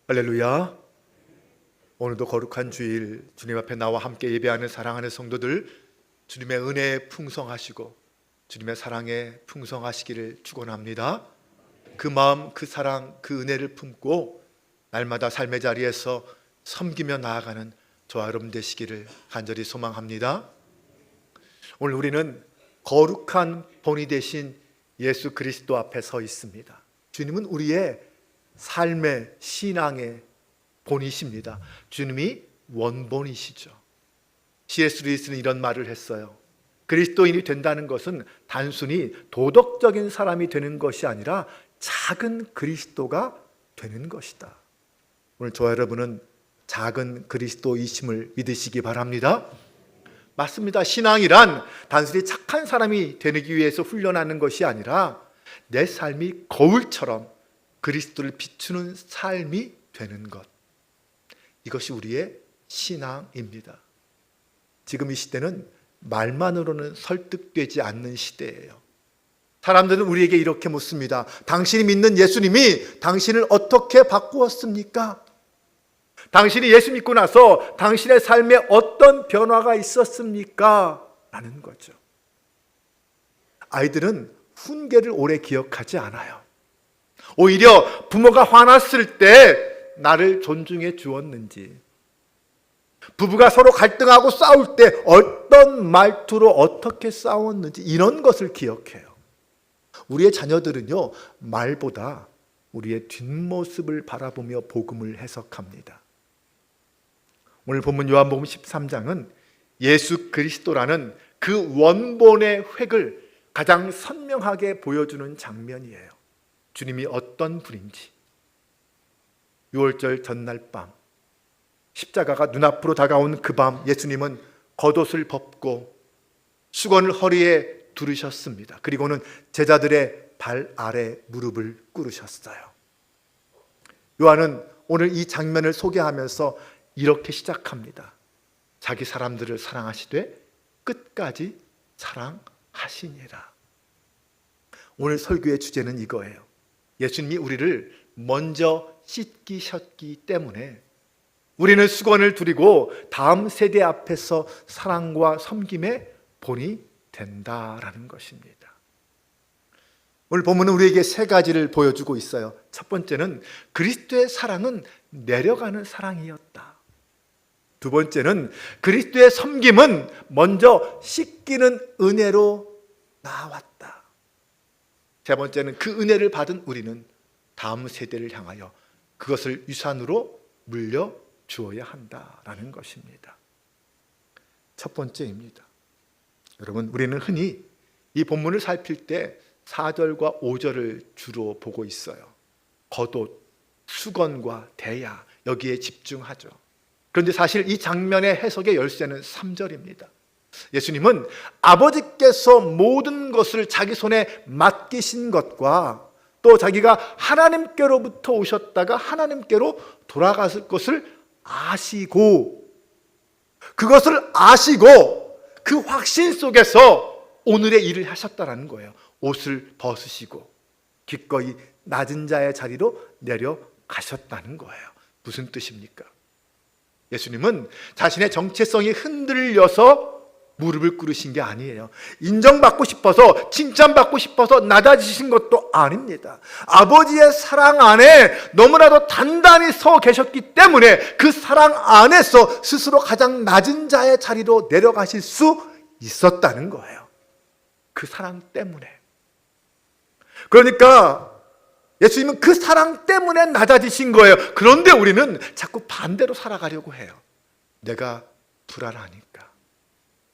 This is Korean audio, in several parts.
할렐루야. 오늘도 거룩한 주일 주님 앞에 나와 함께 예배하는 사랑하는 성도들, 주님의 은혜에 풍성하시고 주님의 사랑에 풍성하시기를 축원합니다. 그 마음, 그 사랑, 그 은혜를 품고 날마다 삶의 자리에서 섬기며 나아가는 저와 여러분 되시기를 간절히 소망합니다. 오늘 우리는 거룩한 본이 되신 예수 그리스도 앞에 서 있습니다. 주님은 우리의 삶의 신앙의 본이십니다. 주님이 원본이시죠. C.S. 루이스는 이런 말을 했어요. 그리스도인이 된다는 것은 단순히 도덕적인 사람이 되는 것이 아니라 작은 그리스도가 되는 것이다. 오늘 저와 여러분은 작은 그리스도이심을 믿으시기 바랍니다. 맞습니다. 신앙이란 단순히 착한 사람이 되기 위해서 훈련하는 것이 아니라 내 삶이 거울처럼 그리스도를 비추는 삶이 되는 것, 이것이 우리의 신앙입니다. 지금 이 시대는 말만으로는 설득되지 않는 시대예요. 사람들은 우리에게 이렇게 묻습니다. 당신이 믿는 예수님이 당신을 어떻게 바꾸었습니까? 당신이 예수 믿고 나서 당신의 삶에 어떤 변화가 있었습니까? 라는 거죠. 아이들은 훈계를 오래 기억하지 않아요. 오히려 부모가 화났을 때 나를 존중해 주었는지, 부부가 서로 갈등하고 싸울 때 어떤 말투로 어떻게 싸웠는지, 이런 것을 기억해요. 우리의 자녀들은요, 말보다 우리의 뒷모습을 바라보며 복음을 해석합니다. 오늘 본문 요한복음 13장은 예수 그리스도라는 그 원본의 획을 가장 선명하게 보여주는 장면이에요. 주님이 어떤 분인지, 6월절 전날 밤 십자가가 눈앞으로 다가온 그 밤, 예수님은 겉옷을 벗고 수건을 허리에 두르셨습니다. 그리고는 제자들의 발 아래 무릎을 꿇으셨어요. 요한은 오늘 이 장면을 소개하면서 이렇게 시작합니다. 자기 사람들을 사랑하시되 끝까지 사랑하시니라. 오늘 설교의 주제는 이거예요. 예수님이 우리를 먼저 씻기셨기 때문에 우리는 수건을 두리고 다음 세대 앞에서 사랑과 섬김의 본이 된다라는 것입니다. 오늘 본문은 우리에게 세 가지를 보여주고 있어요. 첫 번째는 그리스도의 사랑은 내려가는 사랑이었다. 두 번째는 그리스도의 섬김은 먼저 씻기는 은혜로 나왔다. 세 번째는 그 은혜를 받은 우리는 다음 세대를 향하여 그것을 유산으로 물려주어야 한다라는 것입니다. 첫 번째입니다. 여러분, 우리는 흔히 이 본문을 살필 때 4절과 5절을 주로 보고 있어요. 겉옷, 수건과 대야, 여기에 집중하죠. 그런데 사실 이 장면의 해석의 열쇠는 3절입니다. 예수님은 아버지께서 모든 것을 자기 손에 맡기신 것과 또 자기가 하나님께로부터 오셨다가 하나님께로 돌아갔을 것을 아시고, 그것을 아시고 그 확신 속에서 오늘의 일을 하셨다라는 거예요. 옷을 벗으시고 기꺼이 낮은 자의 자리로 내려가셨다는 거예요. 무슨 뜻입니까? 예수님은 자신의 정체성이 흔들려서 무릎을 꿇으신 게 아니에요. 인정받고 싶어서, 칭찬받고 싶어서 낮아지신 것도 아닙니다. 아버지의 사랑 안에 너무나도 단단히 서 계셨기 때문에 그 사랑 안에서 스스로 가장 낮은 자의 자리로 내려가실 수 있었다는 거예요. 그 사랑 때문에. 그러니까 예수님은 그 사랑 때문에 낮아지신 거예요. 그런데 우리는 자꾸 반대로 살아가려고 해요. 내가 불안하니까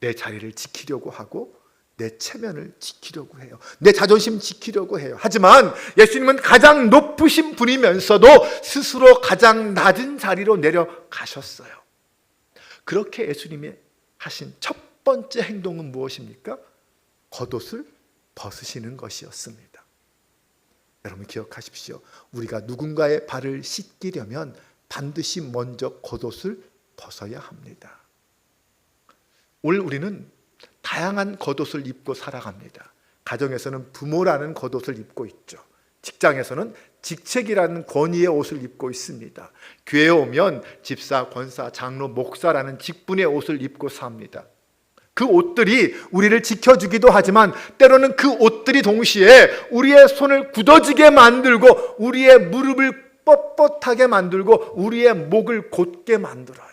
내 자리를 지키려고 하고 내 체면을 지키려고 해요. 내 자존심 지키려고 해요. 하지만 예수님은 가장 높으신 분이면서도 스스로 가장 낮은 자리로 내려가셨어요. 그렇게 예수님이 하신 첫 번째 행동은 무엇입니까? 겉옷을 벗으시는 것이었습니다. 여러분 기억하십시오. 우리가 누군가의 발을 씻기려면 반드시 먼저 겉옷을 벗어야 합니다. 오늘 우리는 다양한 겉옷을 입고 살아갑니다. 가정에서는 부모라는 겉옷을 입고 있죠. 직장에서는 직책이라는 권위의 옷을 입고 있습니다. 교회에 오면 집사, 권사, 장로, 목사라는 직분의 옷을 입고 삽니다. 그 옷들이 우리를 지켜주기도 하지만 때로는 그 옷들이 동시에 우리의 손을 굳어지게 만들고 우리의 무릎을 뻣뻣하게 만들고 우리의 목을 곧게 만들어요.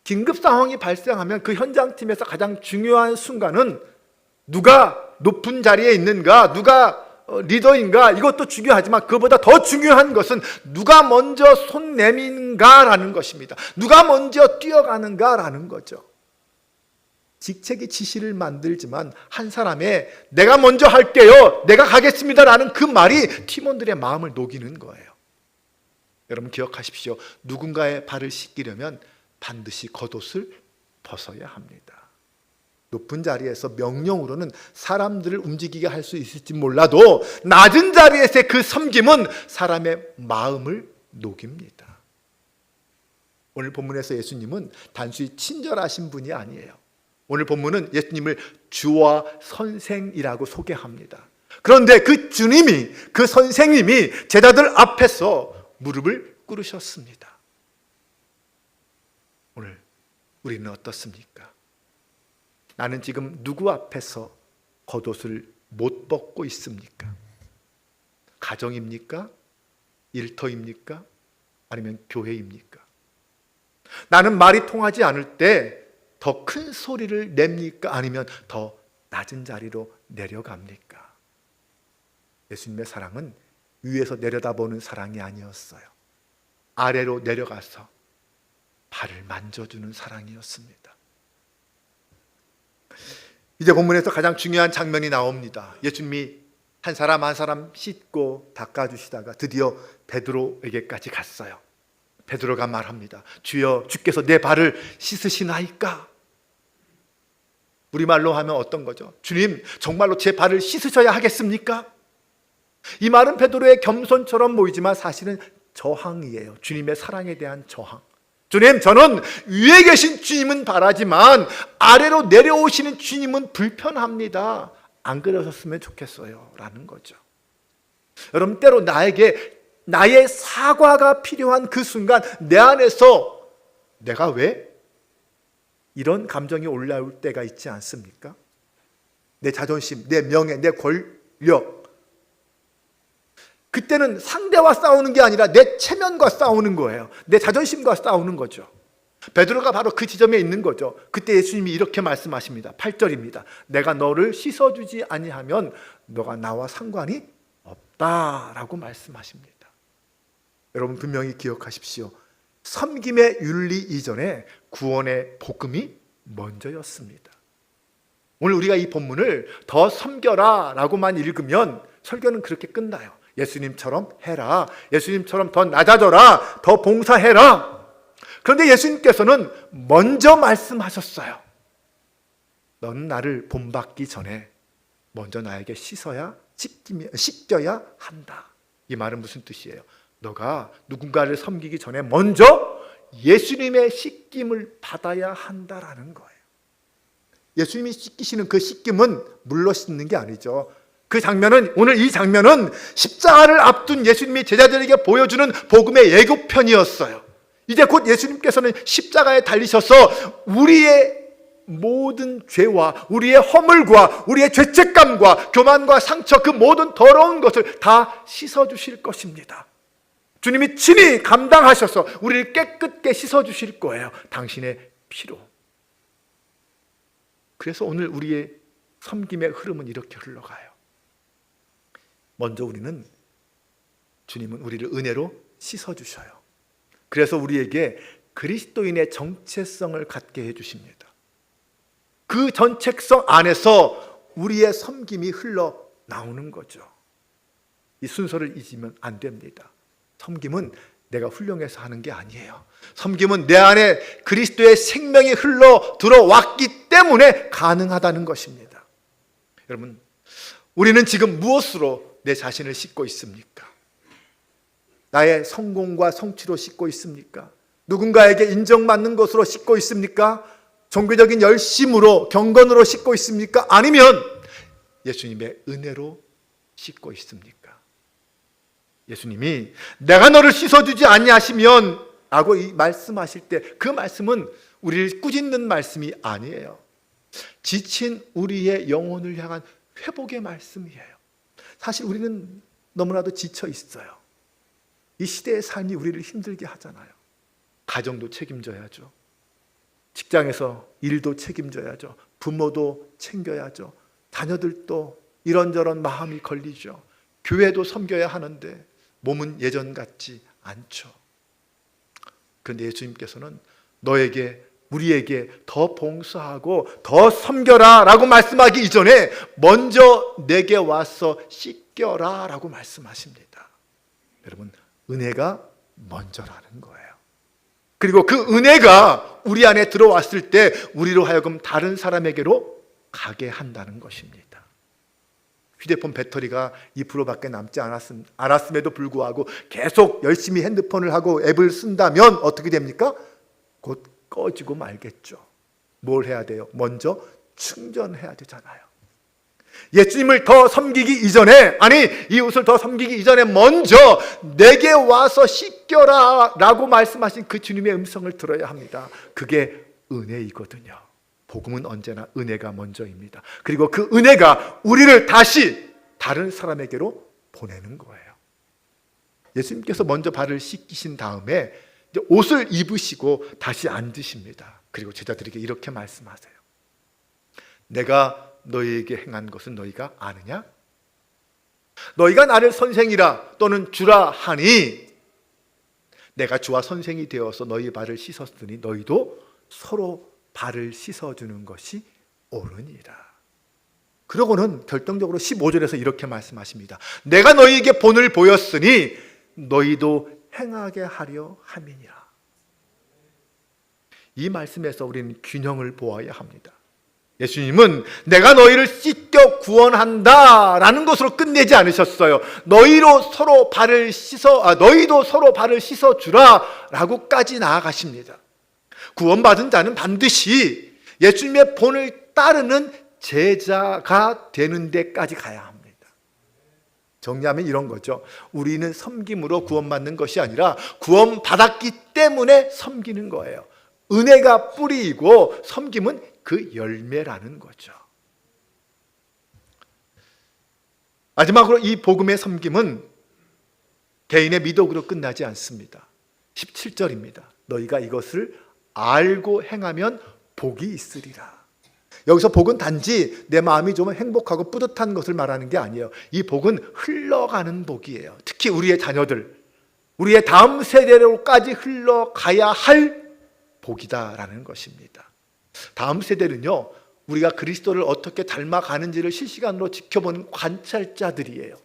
긴급 상황이 발생하면 그 현장팀에서 가장 중요한 순간은 누가 높은 자리에 있는가, 누가 리더인가, 이것도 중요하지만 그보다 더 중요한 것은 누가 먼저 손 내민가라는 것입니다. 누가 먼저 뛰어가는가라는 거죠. 직책이 지시를 만들지만 한 사람의 내가 먼저 할게요, 내가 가겠습니다라는 그 말이 팀원들의 마음을 녹이는 거예요. 여러분 기억하십시오. 누군가의 발을 씻기려면 반드시 겉옷을 벗어야 합니다. 높은 자리에서 명령으로는 사람들을 움직이게 할 수 있을지 몰라도 낮은 자리에서의 그 섬김은 사람의 마음을 녹입니다. 오늘 본문에서 예수님은 단순히 친절하신 분이 아니에요. 오늘 본문은 예수님을 주와 선생이라고 소개합니다. 그런데 그 주님이, 그 선생님이 제자들 앞에서 무릎을 꿇으셨습니다. 오늘 우리는 어떻습니까? 나는 지금 누구 앞에서 겉옷을 못 벗고 있습니까? 가정입니까? 일터입니까? 아니면 교회입니까? 나는 말이 통하지 않을 때 더 큰 소리를 냅니까? 아니면 더 낮은 자리로 내려갑니까? 예수님의 사랑은 위에서 내려다보는 사랑이 아니었어요. 아래로 내려가서 발을 만져주는 사랑이었습니다. 이제 본문에서 가장 중요한 장면이 나옵니다. 예수님이 한 사람 한 사람 씻고 닦아주시다가 드디어 베드로에게까지 갔어요. 베드로가 말합니다. 주여, 주께서 내 발을 씻으시나이까? 우리말로 하면 어떤 거죠? 주님, 정말로 제 발을 씻으셔야 하겠습니까? 이 말은 베드로의 겸손처럼 보이지만 사실은 저항이에요. 주님의 사랑에 대한 저항. 주님, 저는 위에 계신 주님은 바라지만 아래로 내려오시는 주님은 불편합니다. 안 그러셨으면 좋겠어요 라는 거죠. 여러분, 때로 나의 사과가 필요한 그 순간 내 안에서 내가 왜? 이런 감정이 올라올 때가 있지 않습니까? 내 자존심, 내 명예, 내 권력. 그때는 상대와 싸우는 게 아니라 내 체면과 싸우는 거예요. 내 자존심과 싸우는 거죠. 베드로가 바로 그 지점에 있는 거죠. 그때 예수님이 이렇게 말씀하십니다. 8절입니다. 내가 너를 씻어주지 아니하면 너가 나와 상관이 없다라고 말씀하십니다. 여러분 분명히 기억하십시오. 섬김의 윤리 이전에 구원의 복음이 먼저였습니다. 오늘 우리가 이 본문을 더 섬겨라 라고만 읽으면 설교는 그렇게 끝나요. 예수님처럼 해라, 예수님처럼 더 낮아져라, 더 봉사해라. 그런데 예수님께서는 먼저 말씀하셨어요. 너는 나를 본받기 전에 먼저 나에게 씻겨야 한다. 이 말은 무슨 뜻이에요? 너가 누군가를 섬기기 전에 먼저 예수님의 씻김을 받아야 한다라는 거예요. 예수님이 씻기시는 그 씻김은 물로 씻는 게 아니죠. 그 장면은, 오늘 이 장면은 십자가를 앞둔 예수님이 제자들에게 보여주는 복음의 예고편이었어요. 이제 곧 예수님께서는 십자가에 달리셔서 우리의 모든 죄와 우리의 허물과 우리의 죄책감과 교만과 상처, 그 모든 더러운 것을 다 씻어주실 것입니다. 주님이 친히 감당하셔서 우리를 깨끗게 씻어주실 거예요. 당신의 피로. 그래서 오늘 우리의 섬김의 흐름은 이렇게 흘러가요. 먼저 주님은 우리를 은혜로 씻어주셔요. 그래서 우리에게 그리스도인의 정체성을 갖게 해주십니다. 그 정체성 안에서 우리의 섬김이 흘러나오는 거죠. 이 순서를 잊으면 안 됩니다. 섬김은 내가 훌륭해서 하는 게 아니에요. 섬김은 내 안에 그리스도의 생명이 흘러 들어왔기 때문에 가능하다는 것입니다. 여러분, 우리는 지금 무엇으로 내 자신을 씻고 있습니까? 나의 성공과 성취로 씻고 있습니까? 누군가에게 인정받는 것으로 씻고 있습니까? 종교적인 열심으로, 경건으로 씻고 있습니까? 아니면 예수님의 은혜로 씻고 있습니까? 예수님이 내가 너를 씻어주지 아니하시면 라고 이 말씀하실 때 그 말씀은 우리를 꾸짖는 말씀이 아니에요. 지친 우리의 영혼을 향한 회복의 말씀이에요. 사실 우리는 너무나도 지쳐 있어요. 이 시대의 삶이 우리를 힘들게 하잖아요. 가정도 책임져야죠. 직장에서 일도 책임져야죠. 부모도 챙겨야죠. 자녀들도 이런저런 마음이 걸리죠. 교회도 섬겨야 하는데 몸은 예전 같지 않죠. 그런데 예수님께서는 너에게, 우리에게 더 봉사하고 더 섬겨라 라고 말씀하기 이전에 먼저 내게 와서 씻겨라 라고 말씀하십니다. 여러분, 은혜가 먼저라는 거예요. 그리고 그 은혜가 우리 안에 들어왔을 때 우리로 하여금 다른 사람에게로 가게 한다는 것입니다. 휴대폰 배터리가 2%밖에 남지 않았음에도 불구하고 계속 열심히 핸드폰을 하고 앱을 쓴다면 어떻게 됩니까? 곧 꺼지고 말겠죠. 뭘 해야 돼요? 먼저 충전해야 되잖아요. 예수님을 더 섬기기 이전에, 아니 이웃을 더 섬기기 이전에 먼저 내게 와서 씻겨라 라고 말씀하신 그 주님의 음성을 들어야 합니다. 그게 은혜이거든요. 복음은 언제나 은혜가 먼저입니다. 그리고 그 은혜가 우리를 다시 다른 사람에게로 보내는 거예요. 예수님께서 먼저 발을 씻기신 다음에 이제 옷을 입으시고 다시 앉으십니다. 그리고 제자들에게 이렇게 말씀하세요. 내가 너희에게 행한 것은 너희가 아느냐? 너희가 나를 선생이라 또는 주라 하니 내가 주와 선생이 되어서 너희 발을 씻었으니 너희도 서로 발을 씻어주는 것이 옳으니라. 그러고는 결정적으로 15절에서 이렇게 말씀하십니다. 내가 너희에게 본을 보였으니 너희도 행하게 하려 함이니라. 이 말씀에서 우리는 균형을 보아야 합니다. 예수님은 내가 너희를 씻겨 구원한다 라는 것으로 끝내지 않으셨어요. 너희도 서로 발을 씻어 주라 라고까지 나아가십니다. 구원받은 자는 반드시 예수님의 본을 따르는 제자가 되는 데까지 가야 합니다. 정리하면 이런 거죠. 우리는 섬김으로 구원받는 것이 아니라 구원받았기 때문에 섬기는 거예요. 은혜가 뿌리이고 섬김은 그 열매라는 거죠. 마지막으로 이 복음의 섬김은 개인의 미덕으로 끝나지 않습니다. 17절입니다. 너희가 이것을 알고 행하면 복이 있으리라. 여기서 복은 단지 내 마음이 좀 행복하고 뿌듯한 것을 말하는 게 아니에요. 이 복은 흘러가는 복이에요. 특히 우리의 자녀들, 우리의 다음 세대로까지 흘러가야 할 복이다라는 것입니다. 다음 세대는요, 우리가 그리스도를 어떻게 닮아가는지를 실시간으로 지켜보는 관찰자들이에요.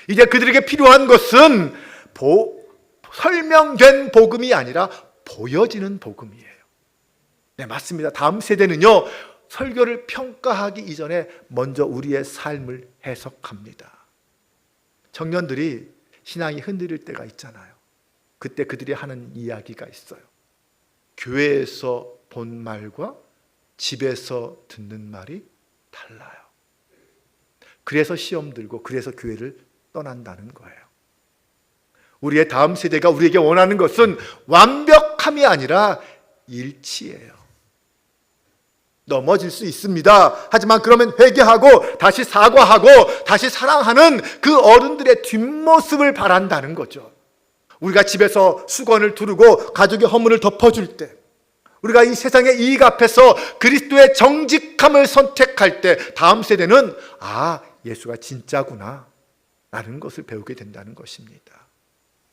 이제 그들에게 필요한 것은 설명된 복음이 아니라 보여지는 복음이에요. 네, 맞습니다. 다음 세대는요, 설교를 평가하기 이전에 먼저 우리의 삶을 해석합니다. 청년들이 신앙이 흔들릴 때가 있잖아요. 그때 그들이 하는 이야기가 있어요. 교회에서 본 말과 집에서 듣는 말이 달라요. 그래서 시험 들고 그래서 교회를 떠난다는 거예요. 우리의 다음 세대가 우리에게 원하는 것은 완벽함이 아니라 일치예요. 넘어질 수 있습니다. 하지만 그러면 회개하고 다시 사과하고 다시 사랑하는 그 어른들의 뒷모습을 바란다는 거죠. 우리가 집에서 수건을 두르고 가족의 허물을 덮어줄 때, 우리가 이 세상의 이익 앞에서 그리스도의 정직함을 선택할 때 다음 세대는 예수가 진짜구나 라는 것을 배우게 된다는 것입니다.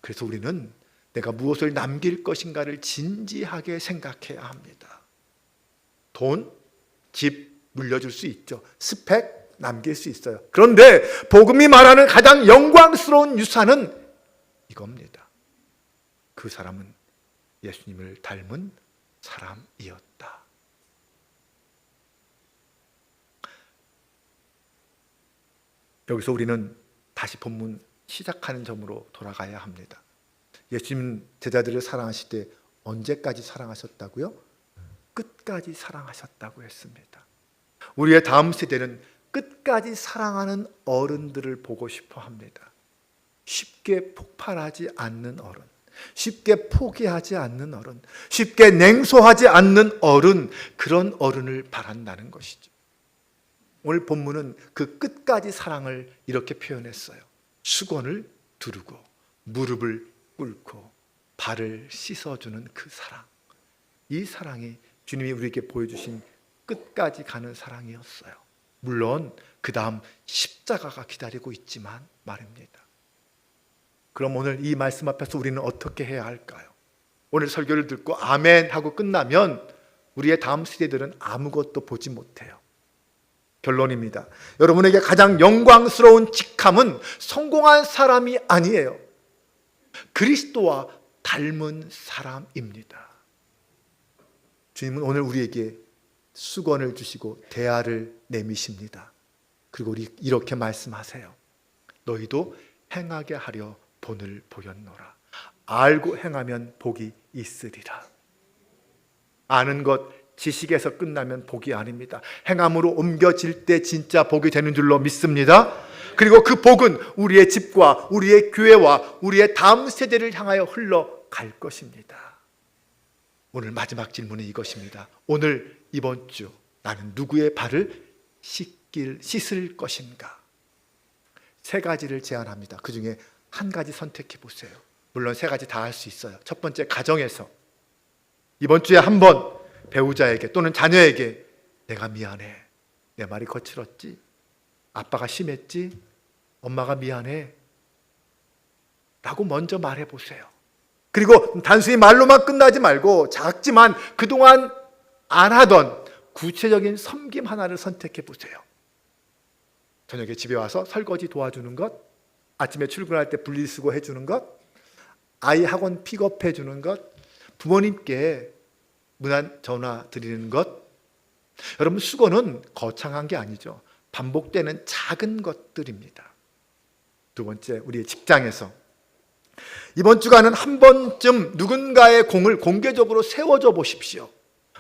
그래서 우리는 내가 무엇을 남길 것인가를 진지하게 생각해야 합니다. 돈, 집 물려줄 수 있죠. 스펙 남길 수 있어요. 그런데 복음이 말하는 가장 영광스러운 유산은 이겁니다. 그 사람은 예수님을 닮은 사람이었다. 여기서 우리는 다시 본문 시작하는 점으로 돌아가야 합니다. 예수님 제자들을 사랑하실 때 언제까지 사랑하셨다고요? 끝까지 사랑하셨다고 했습니다. 우리의 다음 세대는 끝까지 사랑하는 어른들을 보고 싶어 합니다. 쉽게 폭발하지 않는 어른, 쉽게 포기하지 않는 어른, 쉽게 냉소하지 않는 어른, 그런 어른을 바란다는 것이죠. 오늘 본문은 그 끝까지 사랑을 이렇게 표현했어요. 수건을 두르고 무릎을 꿇고 발을 씻어주는 그 사랑, 이 사랑이 주님이 우리에게 보여주신 끝까지 가는 사랑이었어요. 물론 그 다음 십자가가 기다리고 있지만 말입니다. 그럼 오늘 이 말씀 앞에서 우리는 어떻게 해야 할까요? 오늘 설교를 듣고 아멘 하고 끝나면 우리의 다음 세대들은 아무것도 보지 못해요. 결론입니다. 여러분에게 가장 영광스러운 직함은 성공한 사람이 아니에요. 그리스도와 닮은 사람입니다. 주님은 오늘 우리에게 수건을 주시고 대야를 내미십니다. 그리고 우리 이렇게 말씀하세요. 너희도 행하게 하려 본을 보였노라. 알고 행하면 복이 있으리라. 아는 것, 지식에서 끝나면 복이 아닙니다. 행함으로 옮겨질 때 진짜 복이 되는 줄로 믿습니다. 그리고 그 복은 우리의 집과 우리의 교회와 우리의 다음 세대를 향하여 흘러갈 것입니다. 오늘 마지막 질문은 이것입니다. 오늘 이번 주 나는 누구의 발을 씻을 것인가? 세 가지를 제안합니다. 그 중에 한 가지 선택해 보세요. 물론 세 가지 다 할 수 있어요. 첫 번째, 가정에서 이번 주에 한번 배우자에게 또는 자녀에게 내가 미안해, 내 말이 거칠었지, 아빠가 심했지, 엄마가 미안해 라고 먼저 말해 보세요. 그리고 단순히 말로만 끝나지 말고 작지만 그동안 안 하던 구체적인 섬김 하나를 선택해 보세요. 저녁에 집에 와서 설거지 도와주는 것, 아침에 출근할 때 분리수거 해주는 것, 아이 학원 픽업해 주는 것, 부모님께 문안 전화 드리는 것. 여러분, 수고는 거창한 게 아니죠. 반복되는 작은 것들입니다. 두 번째, 우리의 직장에서 이번 주간은 한 번쯤 누군가의 공을 공개적으로 세워줘 보십시오.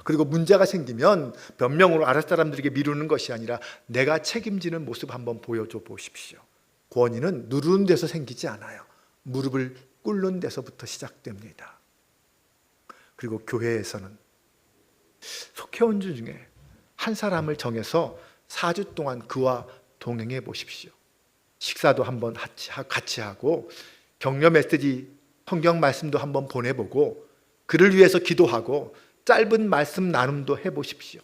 그리고 문제가 생기면 변명으로 아랫 사람들에게 미루는 것이 아니라 내가 책임지는 모습 한번 보여줘 보십시오. 권위는 누르는 데서 생기지 않아요. 무릎을 꿇는 데서부터 시작됩니다. 그리고 교회에서는 속해온 주 중에 한 사람을 정해서 4주 동안 그와 동행해 보십시오. 식사도 한번 같이 하고 격려 메시지, 성경 말씀도 한번 보내보고 그를 위해서 기도하고 짧은 말씀 나눔도 해보십시오.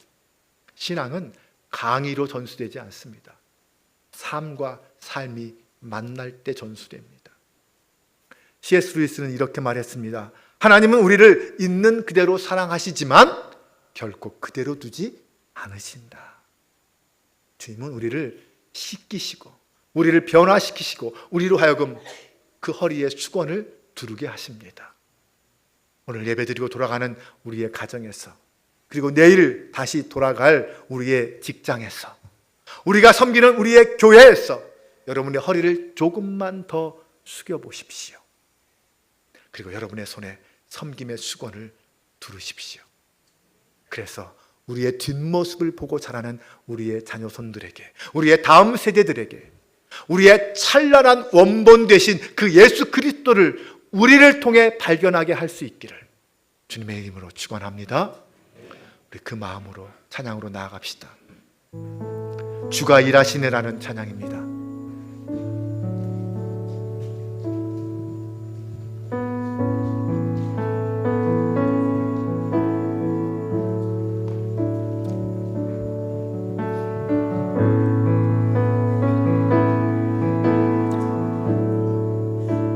신앙은 강의로 전수되지 않습니다. 삶과 삶이 만날 때 전수됩니다. C.S. 루이스는 이렇게 말했습니다. 하나님은 우리를 있는 그대로 사랑하시지만 결코 그대로 두지 않으신다. 주님은 우리를 씻기시고 우리를 변화시키시고 우리로 하여금 그 허리에 수건을 두르게 하십니다. 오늘 예배드리고 돌아가는 우리의 가정에서, 그리고 내일 다시 돌아갈 우리의 직장에서, 우리가 섬기는 우리의 교회에서 여러분의 허리를 조금만 더 숙여보십시오. 그리고 여러분의 손에 섬김의 수건을 두르십시오. 그래서 우리의 뒷모습을 보고 자라는 우리의 자녀손들에게, 우리의 다음 세대들에게 우리의 찬란한 원본 되신 그 예수 그리스도를 우리를 통해 발견하게 할 수 있기를 주님의 이름으로 축원합니다. 우리 그 마음으로 찬양으로 나아갑시다. 주가 일하시네라는 찬양입니다.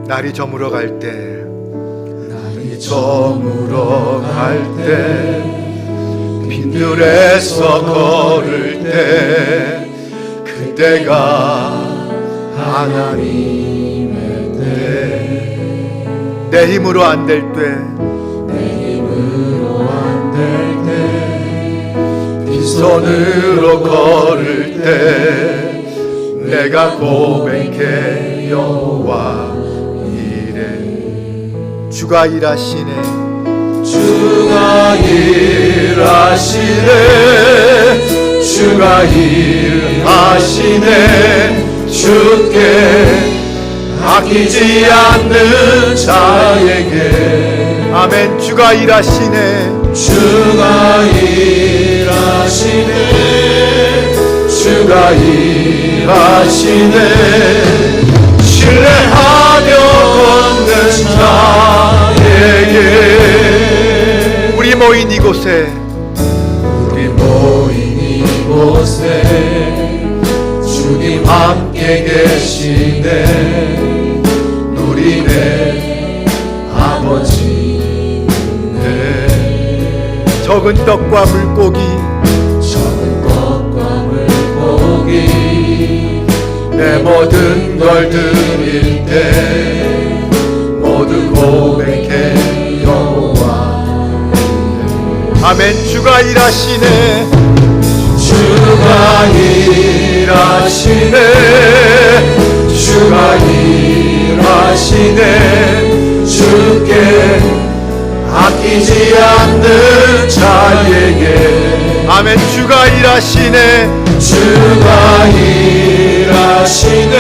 날이 저물어 갈 때, 날이 저물어 갈 때, 빈들에서 걸을 때, 그때가 하나님의 때, 내 힘으로 안 될 때, 내 힘으로 안 될 때, 빈손으로 걸을 때, 내가 고백해 여호와 주가 일하시네, 주가 일하시네, 주가 일하시네. 주께 아끼지 않는 자에게. 아멘. 주가 일하시네. 주가 일하시네. 주가 일하시네. 신뢰하며 걷는 자에게. 우리 모인 이곳에 주님 함께 계시네. 누리네 아버지네. 적은 떡과 물고기 내 모든 걸 드릴 때 모두 고백해 여호와. 아멘. 주가 일하시네. 주가 일하시네. 주가 일하시네. 주께 아끼지 않는 자에게. 아멘. 주가 일하시네. 주가 일하시네.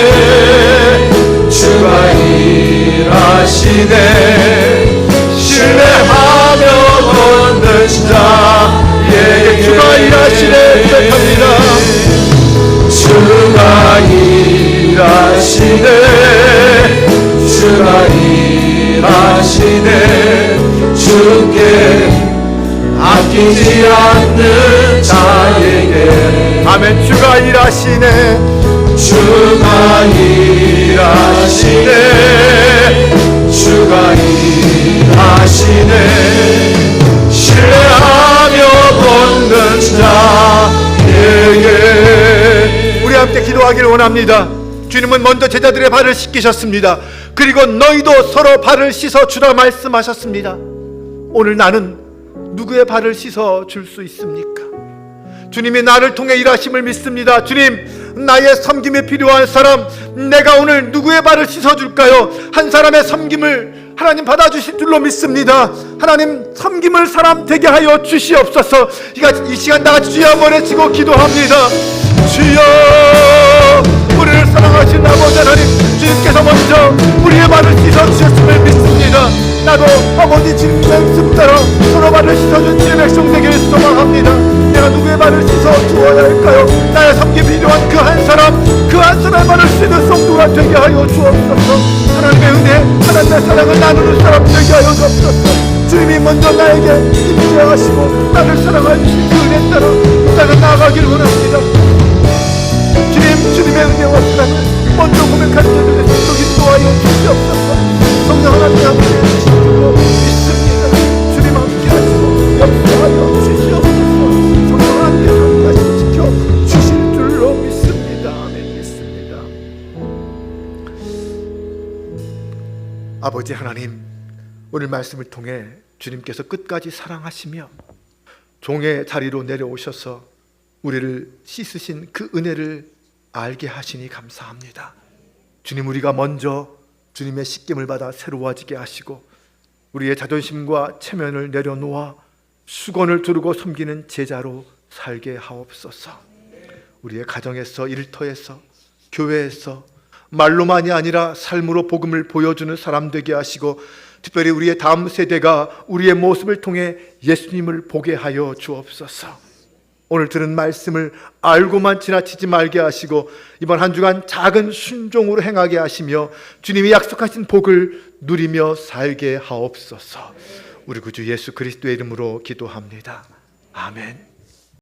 주가 일하시네. 신뢰하며 걷는 자에게. 주가 일하시네. 고백합니다. 주가 일하시네. 주가 일하시네. 주께 아끼지 않는 자에게. 아멘. 주가 일하시네. 주가 일하시네. 주가 일하시네. 신뢰하며 걷는 자에게. 우리 함께 기도하기를 원합니다. 주님은 먼저 제자들의 발을 씻기셨습니다. 그리고 너희도 서로 발을 씻어 주라 말씀하셨습니다. 오늘 나는 누구의 발을 씻어 줄 수 있습니까? 주님이 나를 통해 일하심을 믿습니다. 주님, 나의 섬김이 필요한 사람, 내가 오늘 누구의 발을 씻어줄까요? 한 사람의 섬김을 하나님 받아주실 줄로 믿습니다. 하나님, 섬김을 사람 되게 하여 주시옵소서. 이 시간 나같이 주여 한번 외치고 기도합니다. 주여, 우리를 사랑하신 아버지 하나님, 주님께서 먼저 우리의 발을 씻어주셨음을 믿습니다. 나도 아버지 주님 말씀 따라 서로 발을 씻어준 주의 백성 되기를 소망합니다. 내가 누구의 발을 씻어 주어야 할까요? 나의 섬김이 필요한 그 한 사람, 그 한 사람의 발을 씻는 성도가 되게 하여 주옵소서. 하나님의 은혜, 하나님의 사랑을 나누는 사람 되게 하여 주옵소서. 주님이 먼저 나에게 임재하시고 나를 사랑하여 주신 그 은혜 따라 이 땅을 나아가기를 원합니다. 주님의 은혜와 사랑을 먼저 고백하는 자들의 성도 인도하여 주시옵소서. 성령 하나님 함께 해주신 줄로 믿습니다. 주님 함께 하시고 역사하여 주시옵소서. 성령 하나님 함께 하시고 지켜 주실 줄로 믿습니다. 아멘. 믿습니다. 아버지 하나님, 오늘 말씀을 통해 주님께서 끝까지 사랑하시며 종의 자리로 내려오셔서 우리를 씻으신 그 은혜를 알게 하시니 감사합니다. 주님, 우리가 먼저 주님의 씻김을 받아 새로워지게 하시고 우리의 자존심과 체면을 내려놓아 수건을 두르고 섬기는 제자로 살게 하옵소서. 우리의 가정에서, 일터에서, 교회에서 말로만이 아니라 삶으로 복음을 보여주는 사람 되게 하시고 특별히 우리의 다음 세대가 우리의 모습을 통해 예수님을 보게 하여 주옵소서. 오늘 들은 말씀을 알고만 지나치지 말게 하시고 이번 한 주간 작은 순종으로 행하게 하시며 주님이 약속하신 복을 누리며 살게 하옵소서. 우리 구주 예수 그리스도의 이름으로 기도합니다. 아멘.